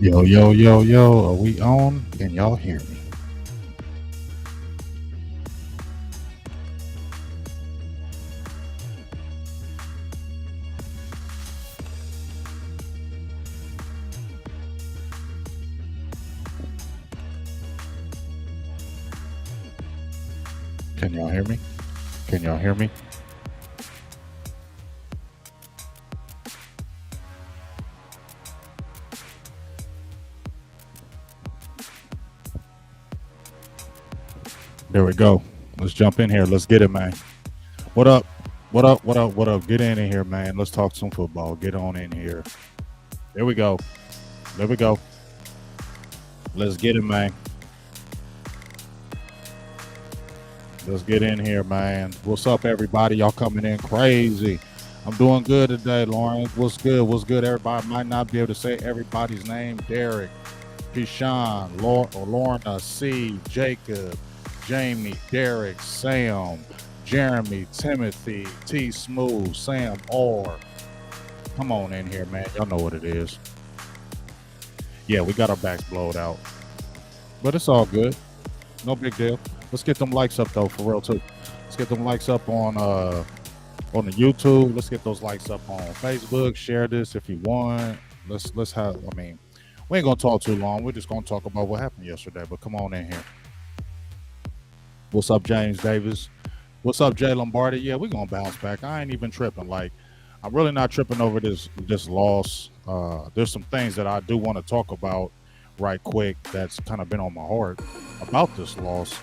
Yo, yo, yo, yo, are we on? Can y'all hear me? Can y'all hear me? Can y'all hear me? There we go. Let's jump in here. Let's get it, man. What up? What up? What up? What up? Get in here, man. Let's talk some football. Get on in here. There we go. There we go. Let's get it, man. Let's get in here, man. What's up, everybody? Y'all coming in crazy. I'm doing good today, Lauren. What's good? What's good? Everybody might not be able to say everybody's name. Derek, Keyshawn, Lorna, C, Jacob, Jamie, Derek, Sam, Jeremy, Timothy, T Smooth, Sam R. Come on in here, man. Y'all know what it is. Yeah, we got our backs blowed out. But it's all good. No big deal. Let's get them likes up though, for real too. Let's get them likes up on the YouTube. Let's get those likes up on Facebook. Share this if you want. Let's have. I mean, we ain't gonna talk too long. We're just gonna talk about what happened yesterday. But come on in here. What's up, James Davis? What's up, Jay Lombardi? Yeah, we're gonna bounce back. I ain't even tripping. Like, I'm really not tripping over this loss. There's some things that I do want to talk about right quick. That's kind of been on my heart about this loss.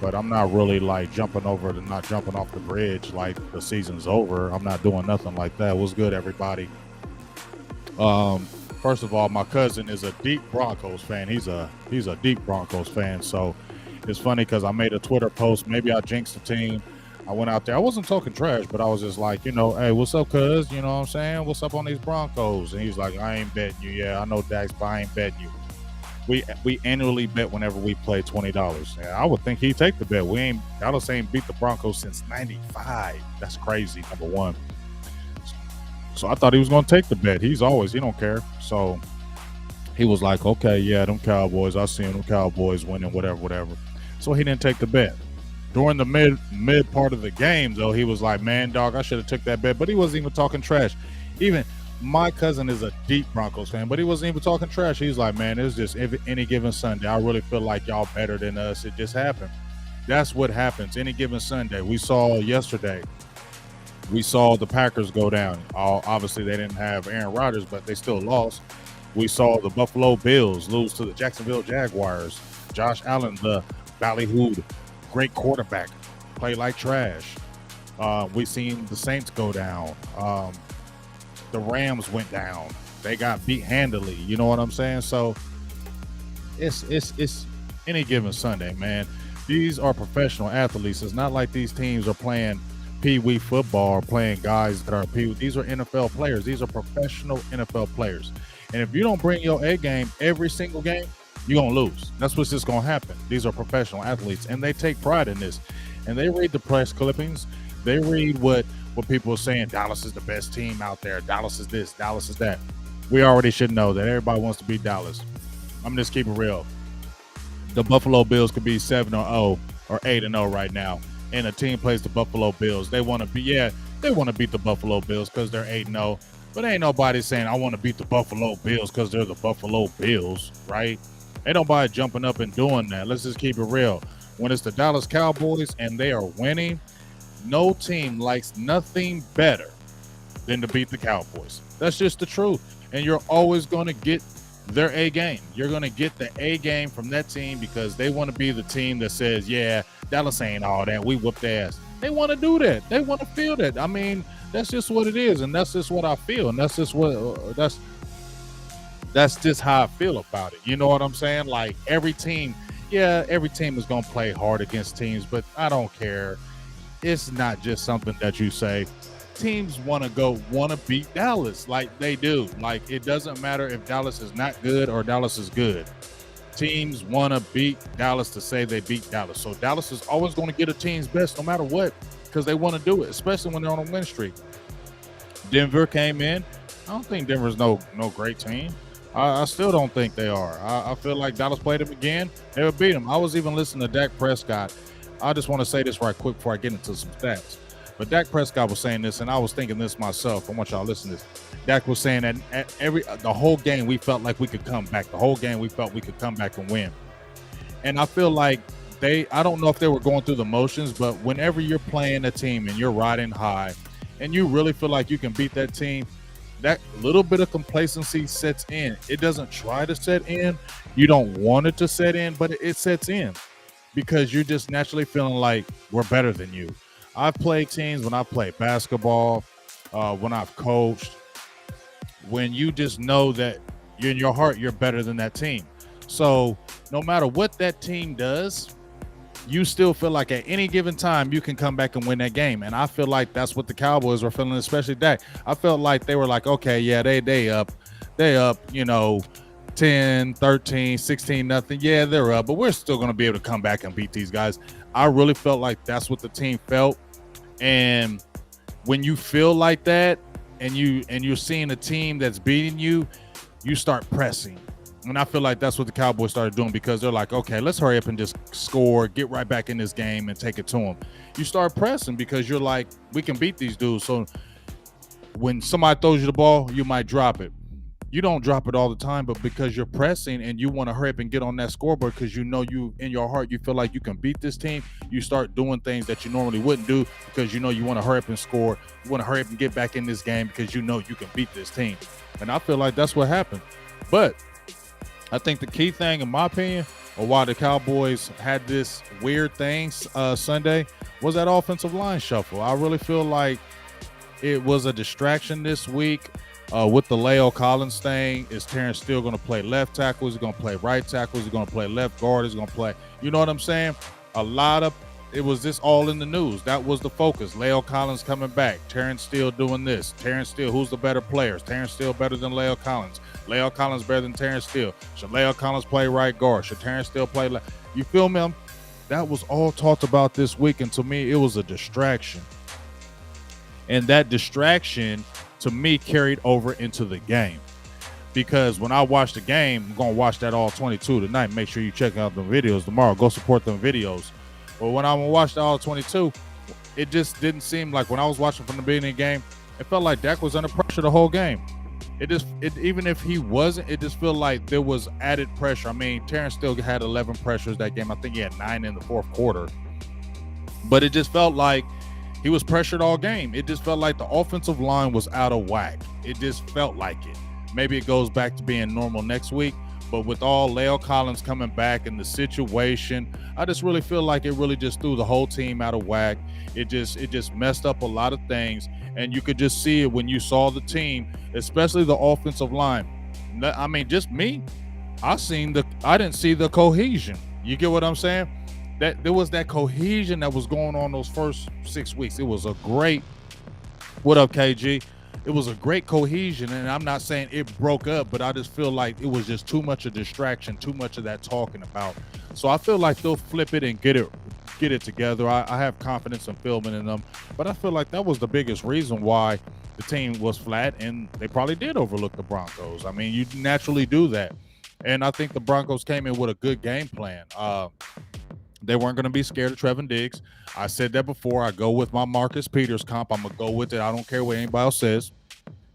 But I'm not really like not jumping off the bridge like the season's over. I'm not doing nothing like that. What's good, everybody? Um, First of all, my cousin is a deep Broncos fan. He's a deep Broncos fan. So it's funny because I made a Twitter post. Maybe I jinxed the team. I went out there. I wasn't talking trash, but I was just like, hey, what's up, cuz? You know what I'm saying? What's up on these Broncos? And he's like, I ain't betting you. Yeah, I know Dax, but I ain't betting you. We annually bet whenever we play $20. And I would think he'd take the bet. Dallas ain't beat the Broncos since '95. That's crazy. Number one. So I thought he was gonna take the bet. He don't care. So he was like, okay, yeah, them Cowboys. I seen them Cowboys winning, whatever. So he didn't take the bet. During the mid part of the game, though, he was like, man, dog, I should have took that bet. But he wasn't even talking trash. Even my cousin is a deep Broncos fan, but he wasn't even talking trash. He's like, man, it's just any given Sunday. I really feel like y'all better than us. It just happened. That's what happens any given Sunday. We saw yesterday. We saw the Packers go down. Obviously, they didn't have Aaron Rodgers, but they still lost. We saw the Buffalo Bills lose to the Jacksonville Jaguars. Josh Allen, the ballyhooed, great quarterback, play like trash. We seen the Saints go down. The Rams went down. They got beat handily. You know what I'm saying? So it's any given Sunday, man. These are professional athletes. It's not like these teams are playing pee-wee football or playing guys that are pee-wee. These are NFL players. These are professional NFL players. And if you don't bring your A game every single game, you're going to lose. That's what's just going to happen. These are professional athletes, and they take pride in this. And they read the press clippings. They read what people are saying. Dallas is the best team out there. Dallas is this. Dallas is that. We already should know that everybody wants to beat Dallas. I'm just keeping it real. The Buffalo Bills could be 7-0 or 8-0 right now, and a team plays the Buffalo Bills. They want to beat the Buffalo Bills because they're 8-0. But ain't nobody saying I want to beat the Buffalo Bills because they're the Buffalo Bills, right? Ain't nobody jumping up and doing that. Let's just keep it real. When it's the Dallas Cowboys and they are winning, no team likes nothing better than to beat the Cowboys. That's just the truth. And you're always going to get their A game. You're going to get the A game from that team because they want to be the team that says, yeah, Dallas ain't all that. We whooped their ass. They want to do that. They want to feel that. I mean, that's just what it is. And that's just what I feel. And that's just how I feel about it. You know what I'm saying? Like every team is going to play hard against teams, but I don't care. It's not just something that you say. Teams want to beat Dallas like they do. Like it doesn't matter if Dallas is not good or Dallas is good. Teams want to beat Dallas to say they beat Dallas. So Dallas is always going to get a team's best no matter what because they want to do it, especially when they're on a win streak. Denver came in. I don't think Denver's no great team. I still don't think they are. I feel like Dallas played them again. They would beat them. I was even listening to Dak Prescott. I just want to say this right quick before I get into some stats. But Dak Prescott was saying this, and I was thinking this myself. I want y'all to listen to this. Dak was saying that at the whole game we felt like we could come back. The whole game we felt we could come back and win. And I feel like I don't know if they were going through the motions, but whenever you're playing a team and you're riding high and you really feel like you can beat that team, that little bit of complacency sets in. It doesn't try to set in. You don't want it to set in, but it sets in because you're just naturally feeling like we're better than you. I've played teams when I've played basketball, when I've coached, when you just know that you're in your heart, you're better than that team. So no matter what that team does, you still feel like at any given time you can come back and win that game. And I feel like that's what the Cowboys were feeling, especially Dak. I felt like they were like, okay, yeah, they up, 10, 13, 16, nothing. Yeah, they're up, but we're still going to be able to come back and beat these guys. I really felt like that's what the team felt. And when you feel like that and you're seeing a team that's beating you, you start pressing. And I feel like that's what the Cowboys started doing because they're like, okay, let's hurry up and just score, get right back in this game and take it to them. You start pressing because you're like, we can beat these dudes. So when somebody throws you the ball, you might drop it. You don't drop it all the time, but because you're pressing and you want to hurry up and get on that scoreboard because you know you in your heart you feel like you can beat this team, you start doing things that you normally wouldn't do because you know you want to hurry up and score. You want to hurry up and get back in this game because you know you can beat this team. And I feel like that's what happened. But I think the key thing, in my opinion, or why the Cowboys had this weird thing Sunday was that offensive line shuffle. I really feel like it was a distraction this week with the Leo Collins thing. Is Terrence still going to play left tackle? Is he going to play right tackle? Is he going to play left guard? Is he going to play? You know what I'm saying? It was just all in the news. That was the focus. Leo Collins coming back. Terrence Steele doing this. Terrence Steele, who's the better players? Terrence Steele better than Leo Collins. Leo Collins better than Terrence Steele. Should Leo Collins play right guard? Should Terrence Steele play left? You feel me? That was all talked about this week, and to me, it was a distraction. And that distraction, to me, carried over into the game. Because when I watch the game, I'm going to watch that all 22 tonight. Make sure you check out the videos tomorrow. Go support them videos. But when I watched the all 22, it just didn't seem like when I was watching from the beginning of the game, it felt like Dak was under pressure the whole game. Even if he wasn't, it just felt like there was added pressure. I mean, Terrence still had 11 pressures that game. I think he had 9 in the fourth quarter. But it just felt like he was pressured all game. It just felt like the offensive line was out of whack. It just felt like it. Maybe it goes back to being normal next week. But with all Leo Collins coming back and the situation, I just really feel like it really just threw the whole team out of whack. It just messed up a lot of things. And you could just see it when you saw the team, especially the offensive line. I mean, just me, I didn't see the cohesion. You get what I'm saying? That there was that cohesion that was going on those first 6 weeks. It was a great, what up, KG? It was a great cohesion, and I'm not saying it broke up, but I just feel like it was just too much of distraction, too much of that talking about. So I feel like they'll flip it and get it together. I have confidence in filming in them, but I feel like that was the biggest reason why the team was flat, and they probably did overlook the Broncos. I mean, you naturally do that, and I think the Broncos came in with a good game plan. They weren't going to be scared of Trevin Diggs. I said that before. I go with my Marcus Peters comp. I'm going to go with it. I don't care what anybody else says.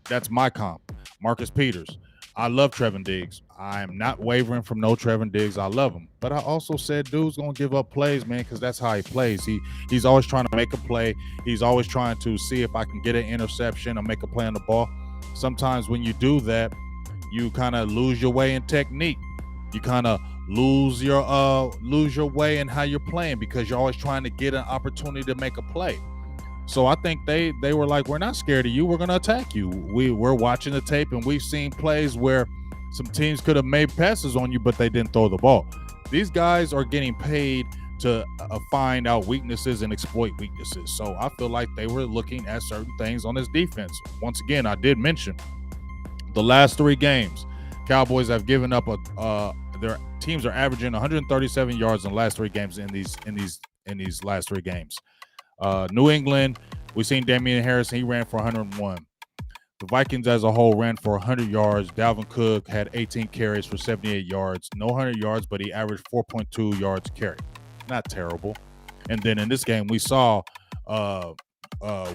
That's my comp, Marcus Peters. I love Trevin Diggs. I'm not wavering from no Trevin Diggs. I love him. But I also said dude's going to give up plays, man, because that's how he plays. He's always trying to make a play. He's always trying to see if I can get an interception or make a play on the ball. Sometimes when you do that, you kind of lose your way in technique. You kind of lose your way in how you're playing because you're always trying to get an opportunity to make a play. So I think they were like, we're not scared of you. We're going to attack you. We're watching the tape, and we've seen plays where some teams could have made passes on you, but they didn't throw the ball. These guys are getting paid to find out weaknesses and exploit weaknesses. So I feel like they were looking at certain things on this defense. Once again, I did mention the last 3 games, Cowboys have given up their teams are averaging 137 yards in the last 3 games in these last 3 games. New England, we've seen Damian Harris. He ran for 101. The Vikings as a whole ran for 100 yards. Dalvin Cook had 18 carries for 78 yards. No 100 yards, but he averaged 4.2 yards a carry. Not terrible. And then in this game, we saw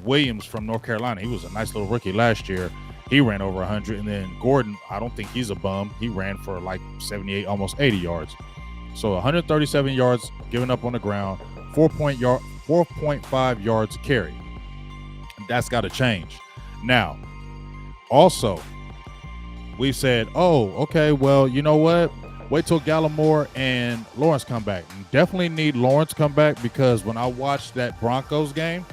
Williams from North Carolina. He was a nice little rookie last year. He ran over 100. And then Gordon, I don't think he's a bum. He ran for like 78, almost 80 yards. So 137 yards given up on the ground, 4.5 yards a carry. That's got to change. Now, also, we said, oh, okay, well, you know what? Wait till Gallimore and Lawrence come back. You definitely need Lawrence come back, because when I watched that Broncos game,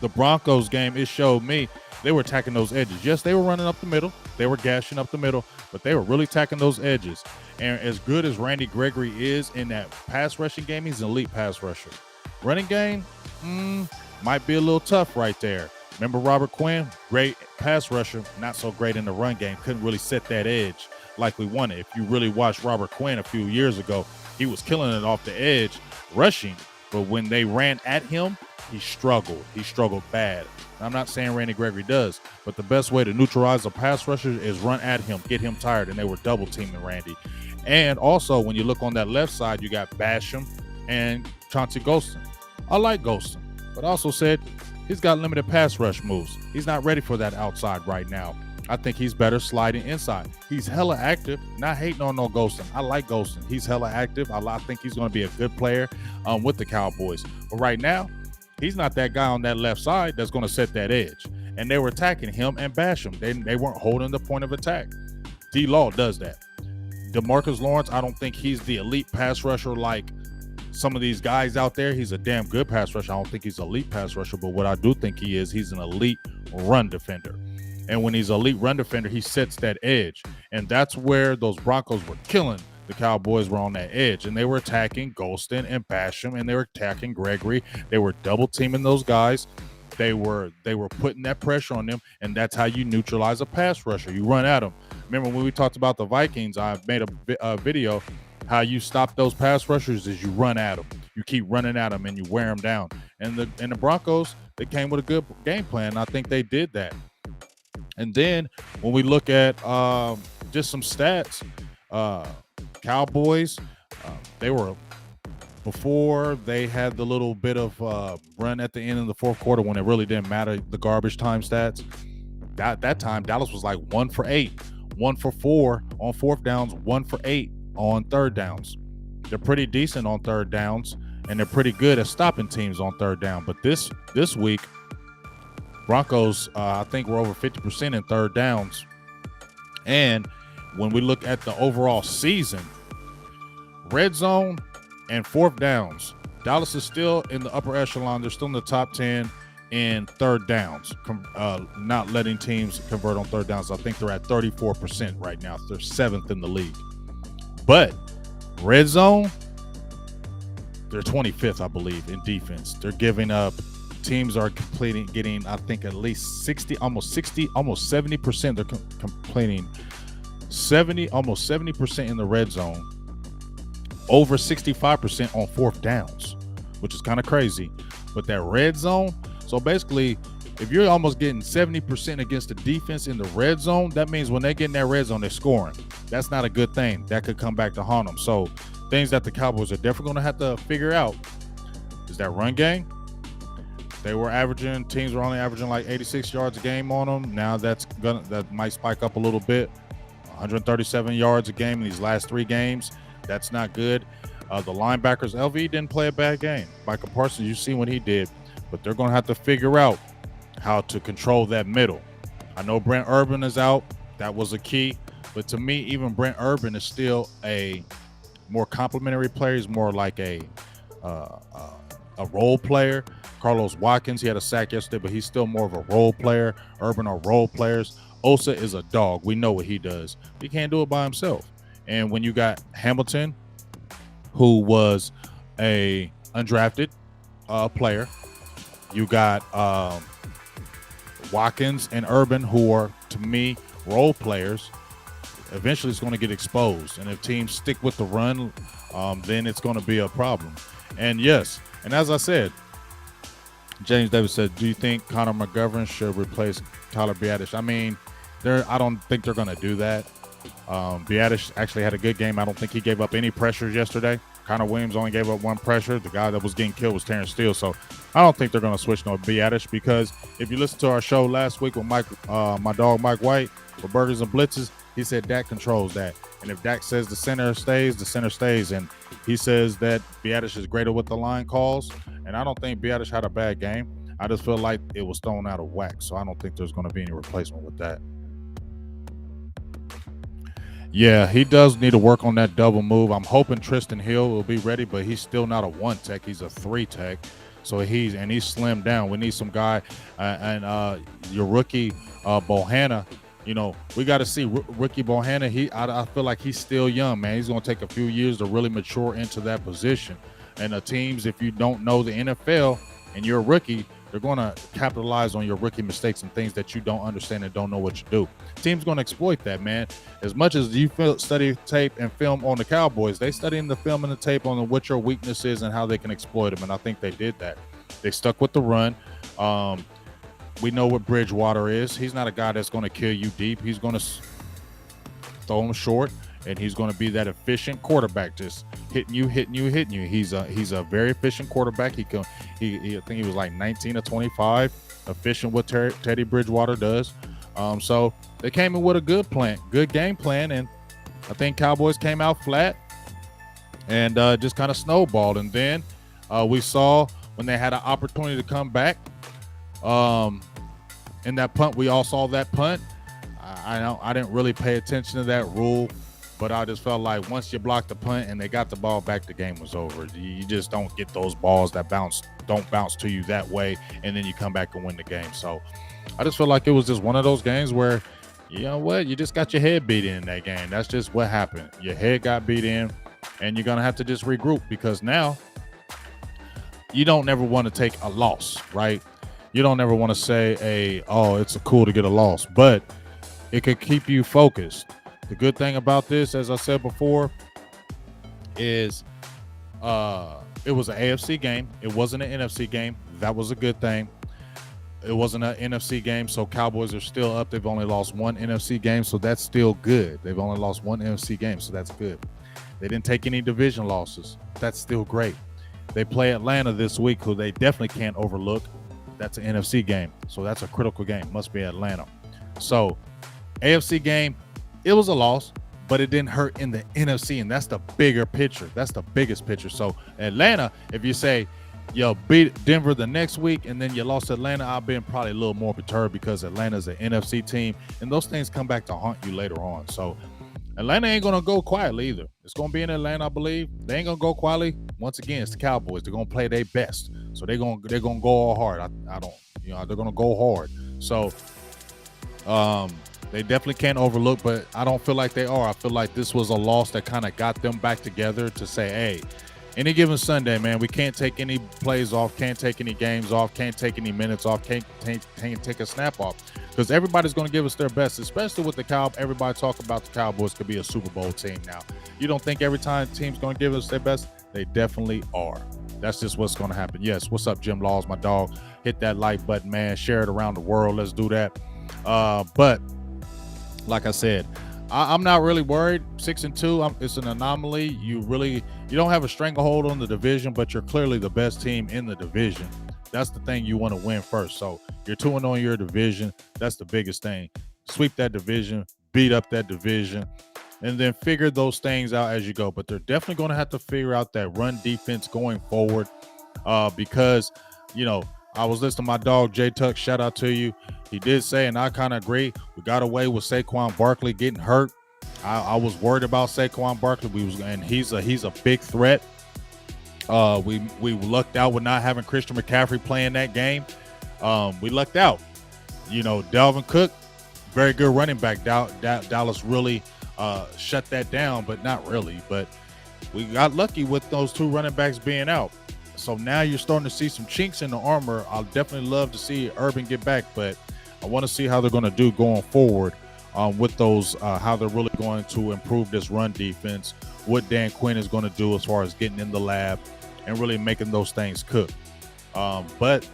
it showed me they were attacking those edges. Yes, they were running up the middle. They were gashing up the middle, but they were really attacking those edges. And as good as Randy Gregory is in that pass rushing game, he's an elite pass rusher. Running game, might be a little tough right there. Remember Robert Quinn? Great pass rusher, not so great in the run game. Couldn't really set that edge like we wanted. If you really watched Robert Quinn a few years ago, he was killing it off the edge rushing. But when they ran at him, he struggled. He struggled bad. I'm not saying Randy Gregory does, but the best way to neutralize a pass rusher is run at him, get him tired, and they were double teaming Randy. And also, when you look on that left side, you got Basham and Chauncey Golston. I like Golston, but I also said he's got limited pass rush moves. He's not ready for that outside right now. I think he's better sliding inside. He's hella active. Not hating on no Golston. I like Golston. He's hella active. I think he's going to be a good player with the Cowboys. But right now, he's not that guy on that left side that's going to set that edge. And they were attacking him and Basham. They weren't holding the point of attack. D-Law does that. DeMarcus Lawrence, I don't think he's the elite pass rusher like some of these guys out there. He's a damn good pass rusher. I don't think he's an elite pass rusher, but what I do think he is, he's an elite run defender. And when he's an elite run defender, he sets that edge. And that's where those Broncos were killing the Cowboys, were on that edge. And they were attacking Golston and Basham, and they were attacking Gregory. They were double teaming those guys. They were putting that pressure on them, and that's how you neutralize a pass rusher. You run at them. Remember when we talked about the Vikings, I made a video, how you stop those pass rushers is you run at them. You keep running at them and you wear them down. And the Broncos, they came with a good game plan. I think they did that. And then when we look at just some stats, Cowboys, they were, before they had the little bit of run at the end of the fourth quarter when it really didn't matter, the garbage time stats, that time Dallas was like 1 for 8, 1 for 4 on fourth downs, 1 for 8 on third downs. They're pretty decent on third downs, and they're pretty good at stopping teams on third down. But this week, Broncos, I think we're over 50% in third downs. And when we look at the overall season, red zone and fourth downs, Dallas is still in the upper echelon. They're still in the top 10 in third downs, not letting teams convert on third downs. I think they're at 34% right now. They're 7th in the league. But red zone, they're 25th, I believe, in defense. They're giving up. Teams are getting, I think, at least almost 70%. They're completing almost 70% in the red zone, over 65% on fourth downs, which is kind of crazy. But that red zone, so basically, if you're almost getting 70% against the defense in the red zone, that means when they get in that red zone, they're scoring. That's not a good thing. That could come back to haunt them. So things that the Cowboys are definitely going to have to figure out is that run game. Teams were only averaging like 86 yards a game on them. Now that might spike up a little bit. 137 yards a game in these last 3 games. That's not good. The linebackers, LV didn't play a bad game. Michael Parsons, you see what he did. But they're going to have to figure out how to control that middle. I know Brent Urban is out. That was a key. But to me, even Brent Urban is still a more complimentary player. He's more like a role player. Carlos Watkins, he had a sack yesterday, but he's still more of a role player. Urban are role players. Osa is a dog. We know what he does. He can't do it by himself. And when you got Hamilton, who was a undrafted player, you got Watkins and Urban, who are, to me, role players. Eventually, it's going to get exposed. And if teams stick with the run, then it's going to be a problem. And yes, and as I said, James Davis said, "Do you think Connor McGovern should replace Tyler Biadasz?" I mean, I don't think they're going to do that. Biadasz actually had a good game. I don't think he gave up any pressures yesterday. Connor Williams only gave up one pressure. The guy that was getting killed was Terrence Steele. So I don't think they're going to switch no Biadasz, because if you listen to our show last week with Mike, my dog Mike White, for Burgers and Blitzes, he said Dak controls that. And if Dak says the center stays, the center stays. And he says that Biadasz is greater with the line calls. And I don't think Biadasz had a bad game. I just feel like it was thrown out of whack. So I don't think there's going to be any replacement with that. Yeah, he does need to work on that double move. I'm hoping Tristan Hill will be ready, but he's still not a 1 tech. He's a 3 tech. So he's slimmed down. We need some guy, and your rookie Bohanna. You know, we got to see Ricky Bohanna. I feel like he's still young, man. He's going to take a few years to really mature into that position. And the teams, if you don't know the NFL and you're a rookie, they're going to capitalize on your rookie mistakes and things that you don't understand and don't know what you do. Team's going to exploit that, man. As much as you study tape and film on the Cowboys, they studying the film and the tape on what your weakness is and how they can exploit them. And I think they did that. They stuck with the run. We know what Bridgewater is. He's not a guy that's going to kill you deep. He's going to throw him short, and he's going to be that efficient quarterback, just hitting you. He's a very efficient quarterback. I think he was like 19 or 25, efficient what Teddy Bridgewater does. So they came in with a good game plan, and I think Cowboys came out flat and just kind of snowballed. And then we saw when they had an opportunity to come back. In that punt, we all saw that punt. I didn't really pay attention to that rule, but I just felt like once you blocked the punt and they got the ball back, the game was over. You just don't get those balls that don't bounce to you that way, and then you come back and win the game. So I just feel like it was just one of those games where, you know what, you just got your head beat in that game. That's just what happened. Your head got beat in, and you're going to have to just regroup, because now you don't ever want to take a loss, right? You don't ever want to say, it's cool to get a loss, but it could keep you focused. The good thing about this, as I said before, is it was an AFC game. It wasn't an NFC game. That was a good thing. It wasn't an NFC game, so Cowboys are still up. They've only lost one NFC game, so that's still good. They've only lost one NFC game, so that's good. They didn't take any division losses. That's still great. They play Atlanta this week, who they definitely can't overlook. That's an NFC game, so that's a critical game. Must be Atlanta. So AFC game, it was a loss, but it didn't hurt in the NFC, and that's the bigger picture. That's the biggest picture. So Atlanta, if you say, yo, beat Denver the next week and then you lost Atlanta, I've been probably a little more perturbed, because Atlanta's an NFC team, and those things come back to haunt you later on. So Atlanta ain't going to go quietly either. It's going to be in Atlanta, I believe. They ain't going to go quietly. Once again, it's the Cowboys. They're going to play their best. So they're going to go all hard. They're going to go hard. So they definitely can't overlook, but I don't feel like they are. I feel like this was a loss that kind of got them back together to say, hey, any given Sunday, man, we can't take any plays off, can't take any games off, can't take any minutes off, can't take a snap off, because everybody's going to give us their best, especially with the Cowboys. Everybody talk about the Cowboys could be a Super Bowl team now. You don't think every time team's going to give us their best? They definitely are. That's just what's going to happen. Yes, what's up, Jim Laws, my dog? Hit that like button, man. Share it around the world. Let's do that. But like I said, I'm not really worried. 6-2, it's an anomaly. You don't have a stranglehold on the division, but you're clearly the best team in the division. That's the thing you want to win first. So you're 2-0 on your division. That's the biggest thing. Sweep that division, beat up that division, and then figure those things out as you go. But they're definitely going to have to figure out that run defense going forward, because, I was listening to my dog, J Tuck. Shout out to you. He did say, and I kind of agree, we got away with Saquon Barkley getting hurt. I was worried about Saquon Barkley. He's a big threat. We lucked out with not having Christian McCaffrey playing that game. We lucked out. Dalvin Cook, very good running back. Dallas really shut that down, but not really. But we got lucky with those two running backs being out. So now you're starting to see some chinks in the armor. I'll definitely love to see Urban get back, but I want to see how they're going to do going forward with those, how they're really going to improve this run defense, what Dan Quinn is going to do as far as getting in the lab and really making those things cook. But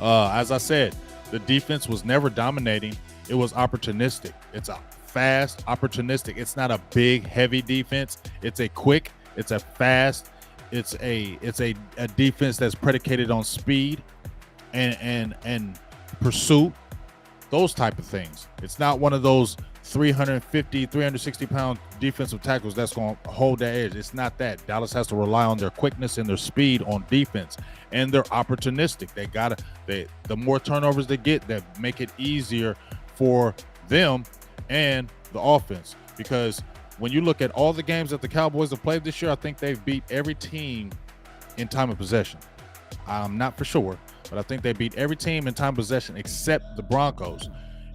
As I said, the defense was never dominating. It was opportunistic. It's a fast, opportunistic. It's not a big, heavy defense. It's a quick, it's a fast, it's a defense that's predicated on speed and pursuit, those type of things. It's not one of those 350, 360-pound defensive tackles that's going to hold that edge. It's not that. Dallas has to rely on their quickness and their speed on defense, and they're opportunistic. The more turnovers they get, that make it easier for them and the offense. Because when you look at all the games that the Cowboys have played this year, I think they've beat every team in time of possession. I'm not for sure, but I think they beat every team in time of possession except the Broncos.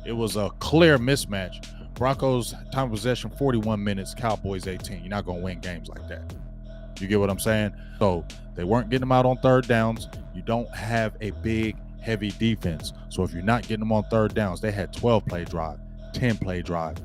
It was a clear mismatch. Broncos time of possession 41 minutes, Cowboys 18. You're not going to win games like that. You get what I'm saying? So they weren't getting them out on third downs. You don't have a big, heavy defense. So if you're not getting them on third downs, they had 12-play drive, 10-play drive,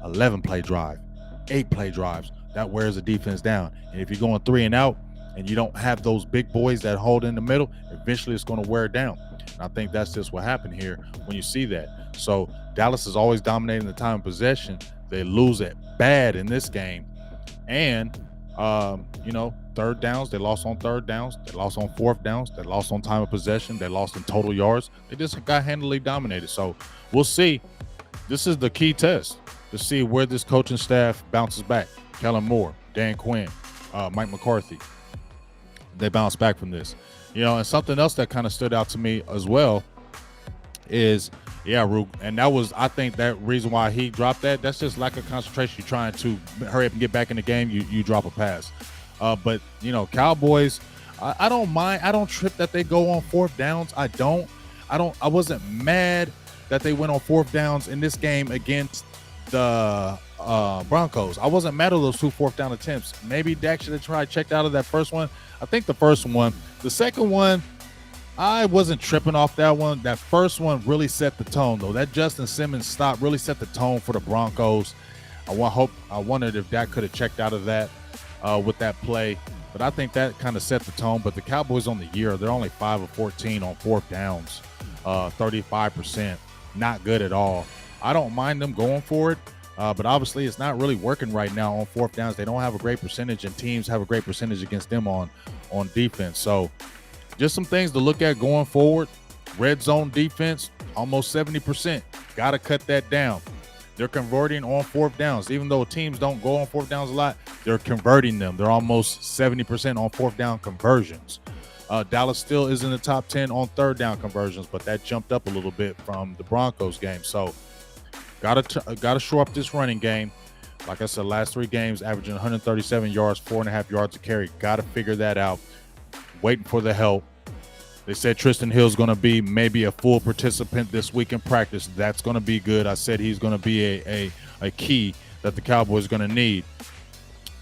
11-play drive, 8-play drives. That wears the defense down. And if you're going 3 and out and you don't have those big boys that hold in the middle, eventually it's going to wear it down. And I think that's just what happened here when you see that. So Dallas is always dominating the time of possession. They lose it bad in this game. And, third downs, they lost on third downs. They lost on fourth downs. They lost on time of possession. They lost in total yards. They just got handily dominated. So we'll see. This is the key test to see where this coaching staff bounces back. Kellen Moore, Dan Quinn, Mike McCarthy. They bounce back from this. And something else that kind of stood out to me as well is, Rook, and that was, I think, that reason why he dropped that. That's just lack of concentration. You're trying to hurry up and get back in the game. You drop a pass. But Cowboys, I don't mind. I don't trip that they go on fourth downs. I wasn't mad that they went on fourth downs in this game against the Broncos. I wasn't mad at those 2 fourth down attempts. Maybe Dak should have tried, checked out of that first one. I think the first one. The second one, I wasn't tripping off that one. That first one really set the tone, though. That Justin Simmons stop really set the tone for the Broncos. I wondered if Dak could have checked out of that with that play. But I think that kind of set the tone. But the Cowboys on the year, they're only 5 of 14 on fourth downs, 35%. Not good at all. I don't mind them going for it. But obviously it's not really working right now on fourth downs. They don't have a great percentage, and teams have a great percentage against them on defense. So just some things to look at going forward. Red zone defense, almost 70%. Got to cut that down. They're converting on fourth downs. Even though teams don't go on fourth downs a lot, they're converting them. They're almost 70% on fourth down conversions. Dallas still is in the top 10 on third down conversions, but that jumped up a little bit from the Broncos game. So gotta shore up this running game. Like I said, last 3 games averaging 137 yards, 4.5 yards a carry. Got to figure that out. Waiting for the help. They said Tristan Hill's going to be maybe a full participant this week in practice. That's going to be good. I said he's going to be a key that the Cowboys are going to need.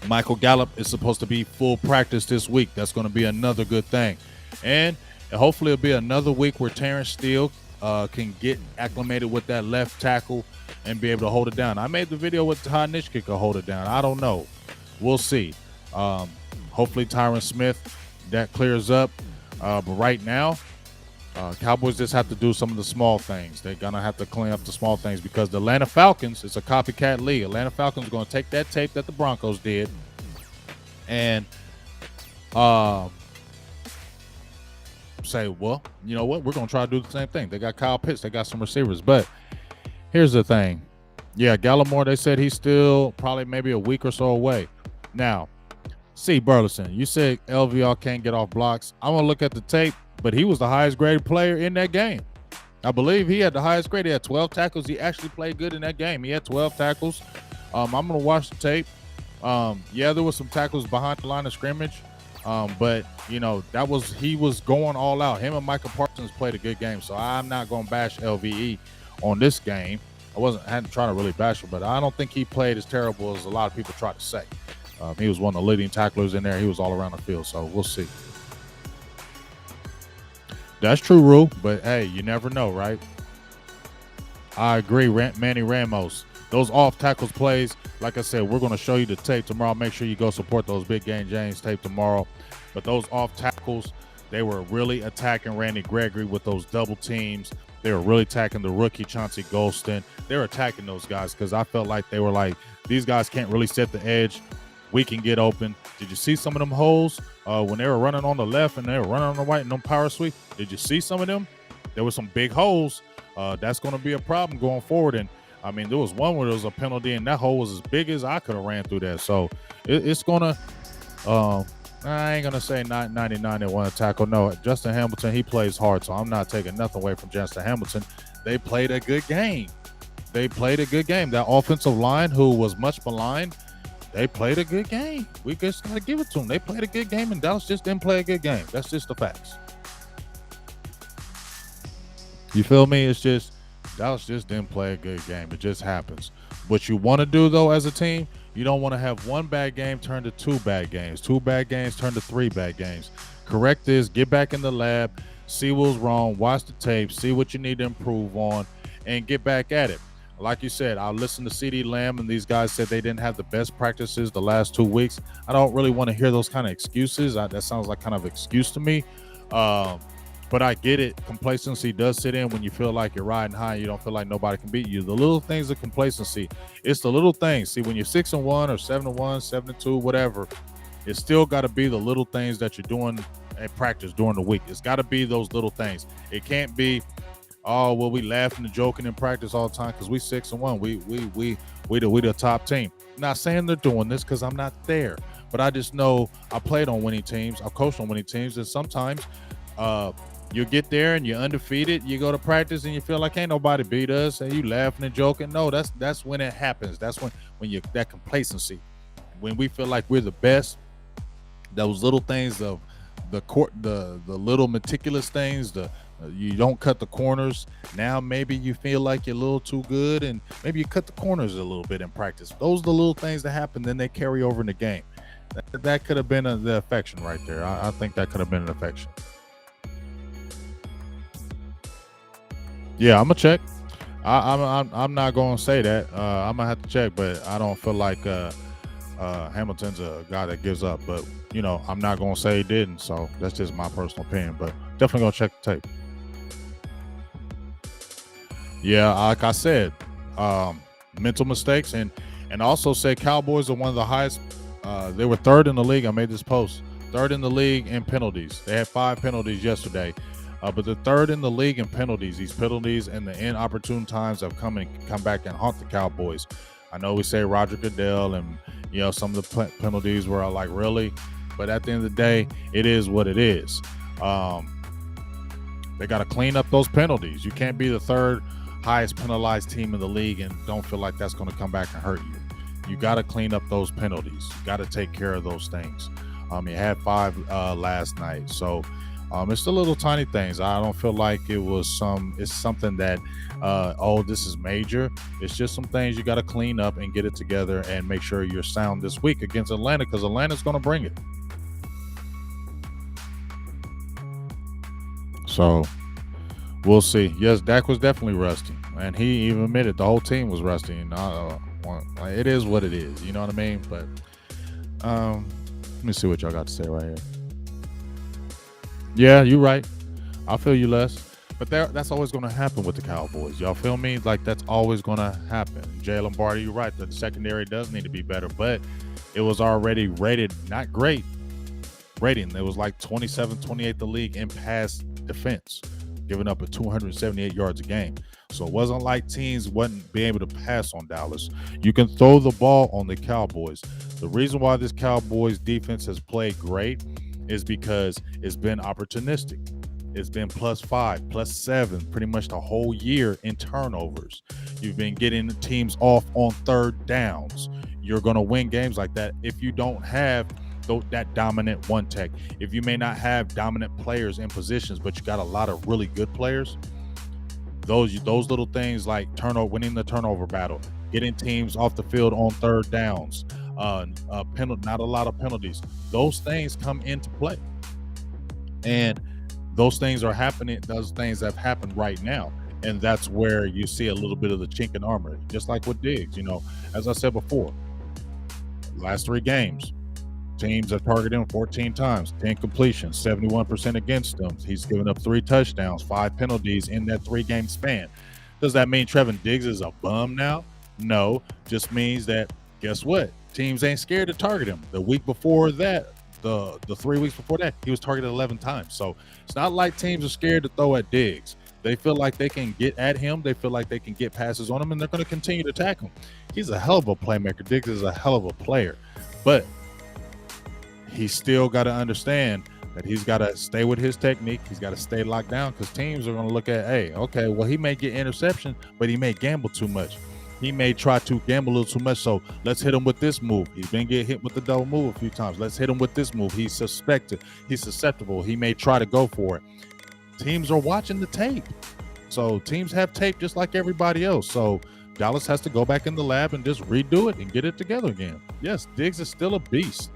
Michael Gallup is supposed to be full practice this week. That's going to be another good thing. And hopefully it'll be another week where Terrence Steele can get acclimated with that left tackle and be able to hold it down. I made the video with how Nishka could hold it down. I don't know. We'll see. Hopefully Tyron Smith, that clears up. But right now, Cowboys just have to do some of the small things. They're going to have to clean up the small things because the Atlanta Falcons is a copycat league. Atlanta Falcons are going to take that tape that the Broncos did and say, well, you know what? We're going to try to do the same thing. They got Kyle Pitts. They got some receivers. But here's the thing. Yeah, Gallimore, they said he's still probably maybe a week or so away. Now, C. Burleson, you said LVR can't get off blocks. I'm going to look at the tape, but he was the highest graded player in that game. I believe he had the highest grade. He had 12 tackles. He actually played good in that game. He had 12 tackles. I'm going to watch the tape. Yeah, there was some tackles behind the line of scrimmage. But, you know, he was going all out. Him and Micah Parsons played a good game, so I'm not going to bash LVE on this game. I hadn't tried to really bash him, but I don't think he played as terrible as a lot of people try to say. He was one of the leading tacklers in there. He was all around the field, so we'll see. That's true, Rue, but hey, you never know, right? I agree, Manny Ramos. Those off tackles plays, like I said, we're going to show you the tape tomorrow. Make sure you go support those Big Game James tape tomorrow. But those off tackles, They were really attacking Randy Gregory with those double teams. They were really attacking the rookie Chauncey Golston. They were attacking those guys because I felt like they were like, these guys can't really set the edge. We can get open. Did you see some of them holes when they were running on the left and they were running on the right in them power sweep? Did you see some of them? There were some big holes. That's going to be a problem going forward. And I mean, there was one where there was a penalty, and that hole was as big as I could have ran through that. So it's going to I ain't going to say 99 and one tackle. No, Justin Hamilton, he plays hard, so I'm not taking nothing away from Justin Hamilton. They played a good game. That offensive line, who was much maligned, they played a good game. We just got to give it to them. They played a good game, and Dallas just didn't play a good game. That's just the facts. You feel me? It's just Dallas just didn't play a good game. It just happens. What you want to do, though, as a team, you don't want to have one bad game turn to two bad games. Two bad games turn to three bad games. Correct this. Get back in the lab. See what was wrong. Watch the tape. See what you need to improve on, and get back at it. Like you said, I listened to CeeDee Lamb, and these guys said they didn't have the best practices the last 2 weeks. I don't really want to hear those kind of excuses. That sounds like kind of excuse to me. But I get it. Complacency does sit in when you feel like you're riding high and you don't feel like nobody can beat you. The little things of complacency. It's the little things. See, when you're 6-1 or 7-1, 7-2, whatever, it's still got to be the little things that you're doing at practice during the week. It's got to be those little things. It can't be, oh, well, we laughing and joking in practice all the time because we 6-1. We the top team. I'm not saying they're doing this because I'm not there, but I just know I played on winning teams. I coached on winning teams, and sometimes you get there and you're undefeated. You go to practice and you feel like ain't nobody beat us, and you laughing and joking. No, that's when it happens. That's when you that complacency, when we feel like we're the best. Those little things of the court, the little meticulous things. You don't cut the corners. Now maybe you feel like you're a little too good, and maybe you cut the corners a little bit in practice. Those are the little things that happen. Then they carry over in the game. That could have been the affection right there. I think that could have been an affection. Yeah, I'm gonna check. I'm not gonna say that. I'm gonna have to check, but I don't feel like Hamilton's a guy that gives up. But I'm not gonna say he didn't. So that's just my personal opinion. But definitely gonna check the tape. Yeah, like I said, mental mistakes, and also say Cowboys are one of the highest. They were third in the league. I made this post. Third in the league in penalties. They had 5 penalties yesterday. But they're third in the league in penalties. These penalties and the inopportune times have come back and haunt the Cowboys. I know we say Roger Goodell and some of the penalties were like, really, but at the end of the day, it is what it is. They got to clean up those penalties. You can't be the third highest penalized team in the league and don't feel like that's going to come back and hurt you. You got to clean up those penalties. You got to take care of those things. You had 5 last night, so. It's the little tiny things. I don't feel like it's something that, this is major. It's just some things you got to clean up and get it together and make sure you're sound this week against Atlanta, because Atlanta's going to bring it. So we'll see. Yes, Dak was definitely rusty, and he even admitted the whole team was rusty. And it is what it is. You know what I mean? But let me see what y'all got to say right here. Yeah, you're right. I feel you, Les. But that's always going to happen with the Cowboys. Y'all feel me? Like, that's always going to happen. Jay Lombardi, you're right. The secondary does need to be better, but it was already rated not great rating. It was like 27-28 the league in pass defense, giving up 278 yards a game. So it wasn't like teams wouldn't be able to pass on Dallas. You can throw the ball on the Cowboys. The reason why this Cowboys defense has played great is because it's been opportunistic. It's been +5, +7, pretty much the whole year in turnovers. You've been getting teams off on third downs. You're going to win games like that if you don't have that dominant one tech. If you may not have dominant players in positions, but you got a lot of really good players, those little things like winning the turnover battle, getting teams off the field on third downs, not a lot of penalties. Those things come into play, and those things are happening. Those things have happened right now, and that's where you see a little bit of the chink in armor, just like with Diggs. As I said before, last 3 games, Teams have targeted him 14 times, 10 completions, 71% against them. He's given up 3 touchdowns, 5 penalties in that 3-game span. Does that mean Trevin Diggs is a bum now? No. Just means that, guess what? Teams ain't scared to target him. The week before that, the 3 weeks before that, he was targeted 11 times. So it's not like teams are scared to throw at Diggs. They feel like they can get at him. They feel like they can get passes on him, and they're going to continue to attack him. He's a hell of a playmaker. Diggs is a hell of a player. But he's still got to understand that he's got to stay with his technique. He's got to stay locked down because teams are going to look at, hey, okay, well, he may get interception, but he may gamble too much. He may try to gamble a little too much, so let's hit him with this move. He's been getting hit with the double move a few times. Let's hit him with this move. He's susceptible. He may try to go for it. Teams are watching the tape. So teams have tape just like everybody else. So Dallas has to go back in the lab and just redo it and get it together again. Yes, Diggs is still a beast.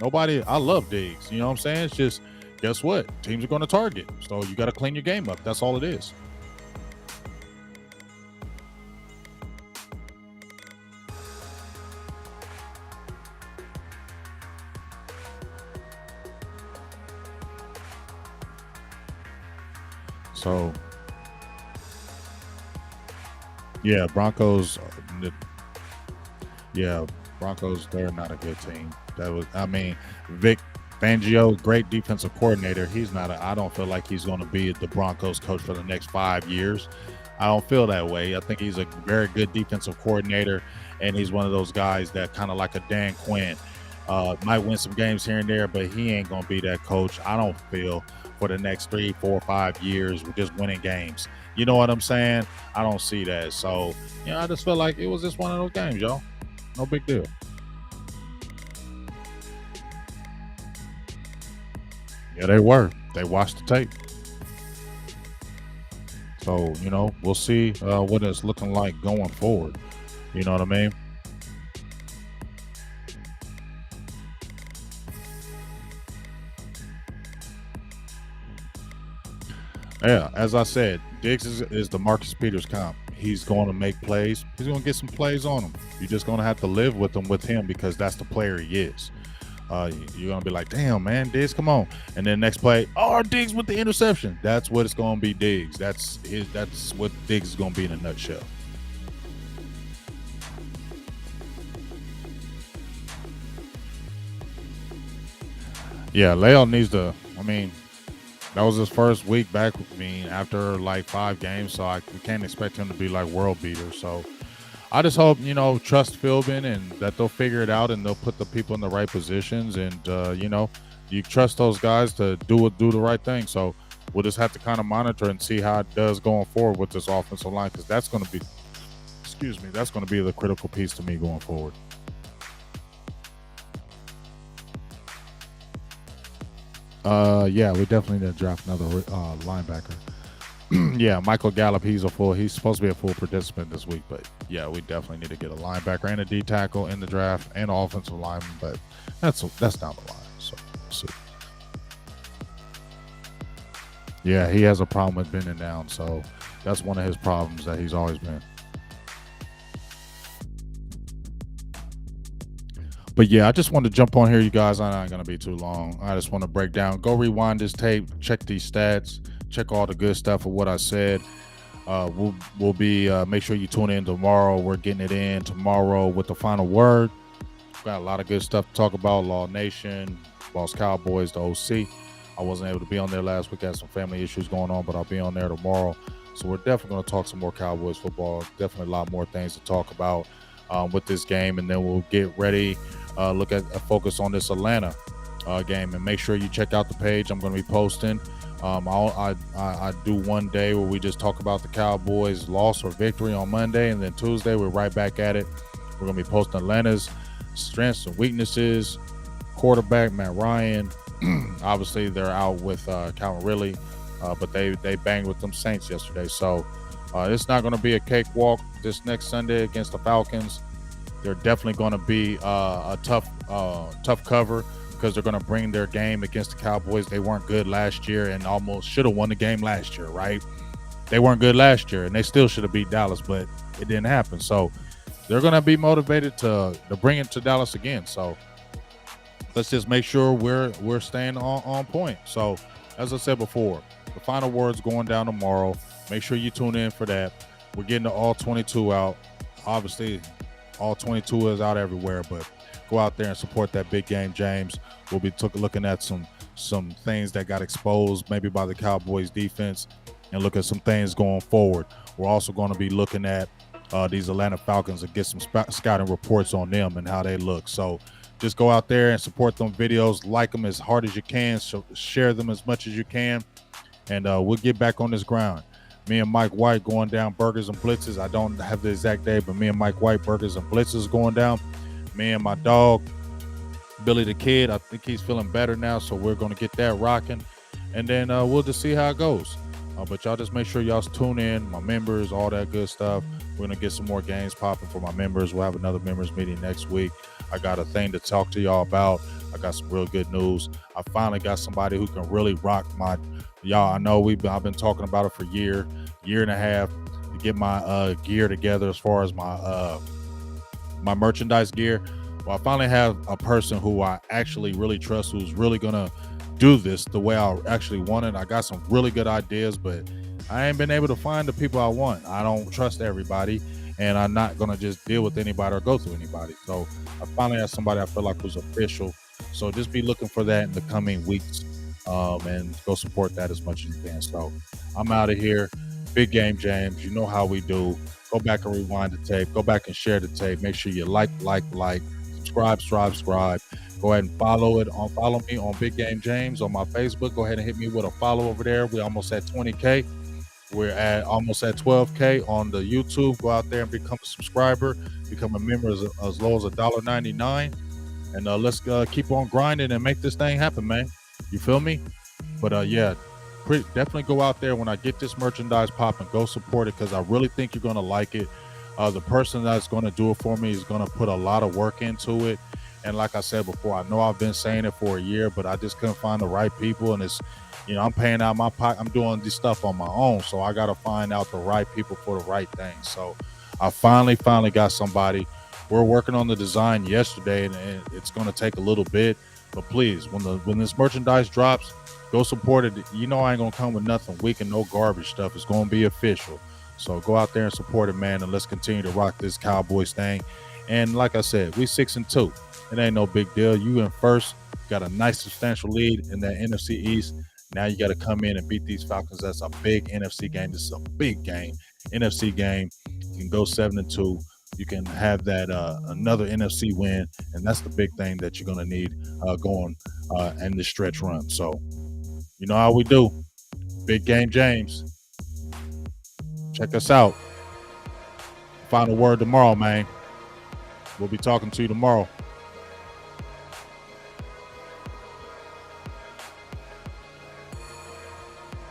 I love Diggs. You know what I'm saying? It's just, guess what? Teams are going to target. So you got to clean your game up. That's all it is. So, yeah, Broncos, they're not a good team. Vic Fangio, great defensive coordinator. I don't feel like he's going to be the Broncos coach for the next 5 years. I don't feel that way. I think he's a very good defensive coordinator, and he's one of those guys that kind of like a Dan Quinn. Might win some games here and there, but he ain't going to be that coach, I don't feel, for the next 3, 4, 5 years with just winning games. You know what I'm saying? I don't see that. So, I just feel like it was just one of those games, y'all. No big deal. Yeah, they were. They watched the tape. So, we'll see what it's looking like going forward. You know what I mean? Yeah, as I said, Diggs is the Marcus Peters comp. He's going to make plays. He's going to get some plays on him. You're just going to have to live with him because that's the player he is. You're going to be like, damn, man, Diggs, come on. And then next play, Diggs with the interception. That's what it's going to be, Diggs. That's what Diggs is going to be in a nutshell. Yeah, Leal needs to, that was his first week back. After like 5 games, so we can't expect him to be like world beater. So I just hope trust Philbin and that they'll figure it out and they'll put the people in the right positions and you trust those guys to do the right thing. So we'll just have to kind of monitor and see how it does going forward with this offensive line because that's going to be, that's going to be the critical piece to me going forward. Yeah, we definitely need to draft another linebacker. Yeah, Michael Gallup, he's supposed to be a full participant this week, but yeah, we definitely need to get a linebacker and a D tackle in the draft and an offensive lineman, but that's down the line. So we'll see. Yeah, he has a problem with bending down, so that's one of his problems that he's always been. But yeah, I just want to jump on here, you guys. I'm not going to be too long. I just want to break down. Go rewind this tape, check these stats, check all the good stuff of what I said. We'll be make sure you tune in tomorrow. We're getting it in tomorrow with the final word. Got a lot of good stuff to talk about. Law Nation, Boss Cowboys, the OC. I wasn't able to be on there last week. I had some family issues going on, but I'll be on there tomorrow. So we're definitely going to talk some more Cowboys football. Definitely a lot more things to talk about with this game, and then we'll get ready. Look at a focus on this Atlanta game, and make sure you check out the page. I'm going to be posting. I do one day where we just talk about the Cowboys' loss or victory on Monday, and then Tuesday we're right back at it. We're going to be posting Atlanta's strengths and weaknesses. Quarterback Matt Ryan, obviously they're out with Calvin Ridley, but they banged with them Saints yesterday. So it's not going to be a cakewalk this next Sunday against the Falcons. They're definitely going to be a tough cover because they're going to bring their game against the Cowboys. They weren't good last year and almost should have won the game last year, right? They weren't good last year, and they still should have beat Dallas, but it didn't happen. So they're going to be motivated to bring it to Dallas again. So let's just make sure we're staying on point. So, as I said before, the final words going down tomorrow. Make sure you tune in for that. We're getting the all 22 out. Obviously, all 22 is out everywhere, but go out there and support that big game, James. We'll be looking at some things that got exposed maybe by the Cowboys defense, and look at some things going forward. We're also going to be looking at these Atlanta Falcons and get some scouting reports on them and how they look. So just go out there and support them videos, like them as hard as you can, share them as much as you can, and we'll get back on this ground. Me and Mike White going down burgers and blitzes. I don't have the exact day, but me and Mike White burgers and blitzes going down. Me and my dog Billy the Kid. I think he's feeling better now, so we're going to get that rocking, and then we'll just see how it goes. But y'all just make sure y'all tune in, my members, all that good stuff. We're going to get some more games popping for my members. We'll have another members meeting next week. I got a thing to talk to y'all about. I got some real good news. I finally got somebody who can really rock my y'all. I know I've been talking about it for year and a half to get my gear together as far as my merchandise gear. Well, I finally have a person who I actually really trust, who's really gonna do this the way I actually want it. I got some really good ideas, but I ain't been able to find the people I want. I don't trust everybody, and I'm not gonna just deal with anybody or go through anybody. So I finally have somebody I feel like who's official. So just be looking for that in the coming weeks, and go support that as much as you can. So I'm out of here. Big game, James. You know how we do. Go back and rewind the tape. Go back and share the tape. Make sure you like. Subscribe. Go ahead and follow me on Big Game James on my Facebook. Go ahead and hit me with a follow over there. We're almost at 20K. We're at almost at 12K on the YouTube. Go out there and become a subscriber. Become a member as low as $1.99. And let's keep on grinding and make this thing happen, man. You feel me? But yeah, definitely go out there when I get this merchandise popping. Go support it, because I really think you're going to like it. The person that's going to do it for me is going to put a lot of work into it. And like I said before, I know I've been saying it for a year, but I just couldn't find the right people. And it's, I'm paying out my pocket. I'm doing this stuff on my own. So I got to find out the right people for the right thing. So I finally got somebody. We're working on the design yesterday, and it's going to take a little bit. But please, when this merchandise drops, go support it. I ain't going to come with nothing weak and no garbage stuff. It's going to be official. So go out there and support it, man, and let's continue to rock this Cowboys thing. And like I said, we 6-2. It ain't no big deal. You in first, got a nice substantial lead in that NFC East. Now you got to come in and beat these Falcons. That's a big NFC game. This is a big game, NFC game. You can go 7-2. You can have that another NFC win, and that's the big thing that you're going to need going in this stretch run. So you know how we do. Big Game James. Check us out. Final word tomorrow, man. We'll be talking to you tomorrow.